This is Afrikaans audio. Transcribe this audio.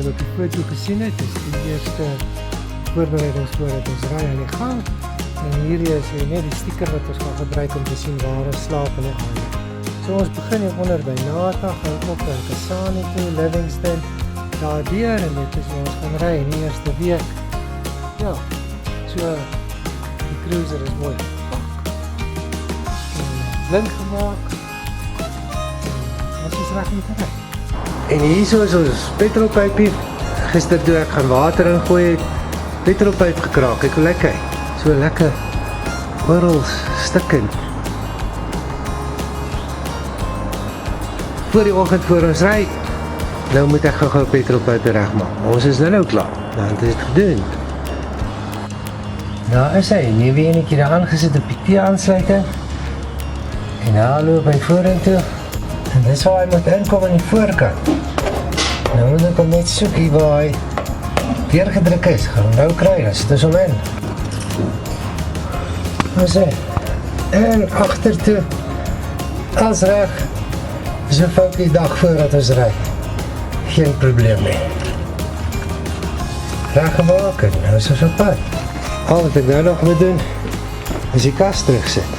op die foto gesien het, is die eerste voorbereidings voordat ons ry aan die gang. En hierdie is net die sticker wat ons gaan gebruik om te sien waar ons slaap in die aande. So ons begin hier onder by Nata, gaan op na Kasane toe, Livingston, daardeur en dit is waar ons gaan ry in die eerste week. Ja, so die cruiser is mooi gepak. Blink gemaak. Ons is reg om te ry. En hier so is ons petrolpypie. Gister toe ek gaan water ingooi het, petrolpyp gekraak. Ek wil lekker, so lekker oral stikkend. Voor die oggend voor ons ry, nou moet ek gou petrolpype regmaak. Ons is nou klaar. Nou het dit gedoen. Nou is hy, nuwe enetjie daar aangesit op die T-aansluiting. En nou loop hy vorentoe. En dis waar hy moet inkom aan die voorkant. Nou moet ek hom net soek hier waar hy deurgedruk is. Gaan hom nou kry, dan sit ons hom in. Nou sê, en agtertoe, als reg, so fout die dag voordat ons ry. Geen probleem nie. Reg gemaak en nou is ons op pad. Al wat ek nou nog moet doen, is die kas terugsit.